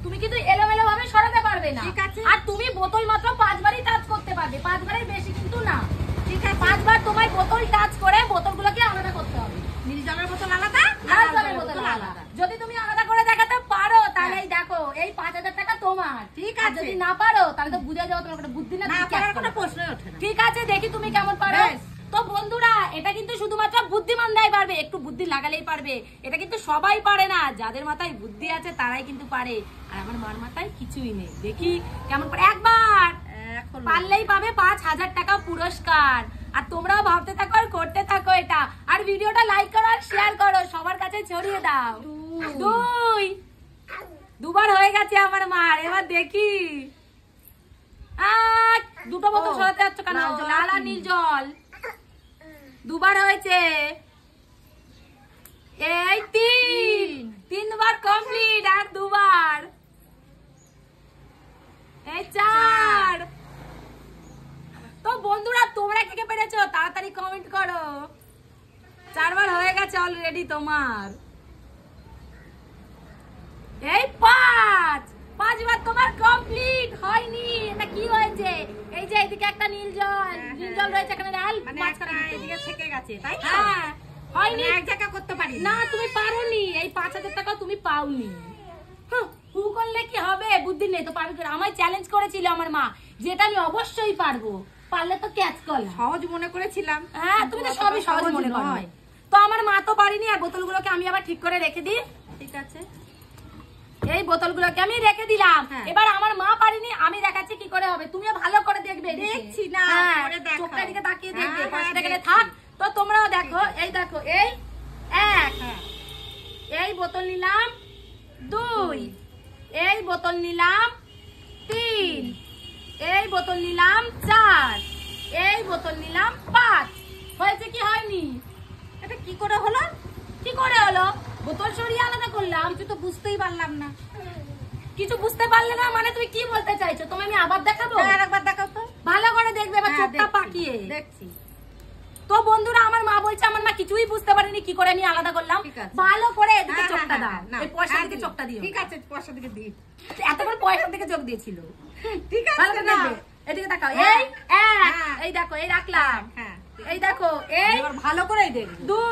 তুমি কিন্তু এলোমেলো ভাবে সরাতে পারবে না। আর তুমি বোতল মাত্র 5 বারই টাচ করতে পারবে, 5 বারের বেশি কিন্তু না। ঠিক আছে, 5 বার তোমায় বোতল টাচ করে বোতলগুলোকে আলাদা করতে হবে। নীল জলের বোতল আলাদা, লাল জলের বোতল আলাদা। যদি তুমি আলাদা করে দেখাতে পারো তাহলে এই দেখো এই 5000 টাকা তোমার। ঠিক আছে, যদি না পারো তাহলে তো বুঝে যাও তোমার একটা বুদ্ধি না, কোনো প্রশ্নই ওঠে না। ঠিক আছে, দেখি তুমি কেমন পারো। তো বন্ধুরা, এটা কিন্তু শুধুমাত্র বুদ্ধিমানরাই পারবে, একটু বুদ্ধি লাগালেই পারবে। এটা কিন্তু সবাই পারে না, যাদের মাথায় বুদ্ধি আছে তারাই কিন্তু পারে। আর আমার মার মাথায় কিছুই নেই, দেখি কেমন পারে। একবার পারলেই পাবে 5000 টাকা পুরস্কার। আর তোমরাও ভাবতে থাকো আর করতে থাকো এটা। আর ভিডিওটা লাইক করো আর শেয়ার করো, সবার কাছে ছড়িয়ে দাও। 2বার হয়ে গেছে আমার মার। এবার দেখি, দুটো বোতল সরাতে যাচ্ছ কেন? লাল আর নীল জল 2বার হয়েছে। এই 3বার কমপ্লিট। আর 2বার, এই 4। তো বন্ধুরা, তোমরা কে কে পেরেছো তাড়াতাড়ি কমেন্ট করো। 4বার হয়ে গেছে অলরেডি তোমার। এই 5বার তোমার কমপ্লিট হয়নি। এটা কি হয়েছে? এই যে এইদিকে একটা নীল জল, নীল জল রয়েছে, এখানে লাল, মাঝখানে এদিকে থেকে গেছে, তাই তো? হ্যাঁ, হয়নি, এক জায়গা করতে পারি না। তুমি পারোনি, এই 5000 টাকা তুমি পাওনি। হু করলে কি হবে? বুদ্ধি নেই তো পারবে। আমায় চ্যালেঞ্জ করেছিল আমার মা, যেটা আমি অবশ্যই পারবো। পারলে তো ক্যাচ করলাম, সহজ মনে করেছিলাম। হ্যাঁ, তুমি তো সবই সহজ মনে করো। তো আমার মা তো পারিনি। আর বোতলগুলোকে আমি আবার ঠিক করে রেখে দিই। ঠিক আছে, এই বোতলগুলোকে আমি রেখে দিলাম। এবার আমার মা পারিনি, আমি দেখাচ্ছি কি করে হবে। তুমিও ভালো করে দেখবে। দেখছি না, চোখটা দিকে তাকিয়ে দেখবে, পাশে এখানে থাক। তো তোমরাও দেখো। এই দেখো, এই 1, এই বোতল নিলাম 2, এই বোতল নিলাম 3, এই বোতল নিলাম 4, এই বোতল নিলাম 5। হয়েছে কি হয়নি? এটা কি করে হলো? কি করে হলো? বোতল সরিয়ে আলাদা করলাম। কিছু তো বুঝতেই পারলাম না। কিছু বুঝতে পারলে না মানে তুমি কি বলতে চাইছো? তুমি আমি আবার দেখাবো? আরেকবার দেখাও তো, ভালো করে দেখবে। এবার চোখটা পাকিয়ে দেখছি। তো বন্ধুরা, আমার মা বলছে আমার মা কিছুই বুঝতে পারেনি কি করে আমি আলাদা করলাম। ভালো করে এদিকে চোখটা দাও, এই পয়সার দিকে চোখটা দিও। ঠিক আছে, পয়সার দিকে দিই। এতক্ষণ পয়সার দিকে চোখ দিয়েছিল। ঠিক আছে, ভালো করে দেখবে, এদিকে তাকাও। এই 1, এই দেখো, এই রাখলাম। এই দেখো, এই ভালো করেই দেখবে। 2,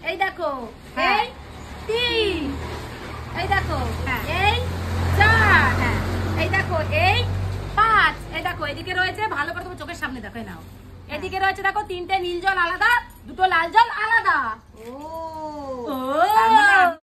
এই দেখো, এই 3, এই দেখো, এই 4, এই দেখো, এই 5, এই দেখো এদিকে রয়েছে। ভালো করে তোমার চোখের সামনে দেখো, নাও। এদিকে রয়েছে দেখো 3টে নীল জল আলাদা, 2টো লাল জল আলাদা।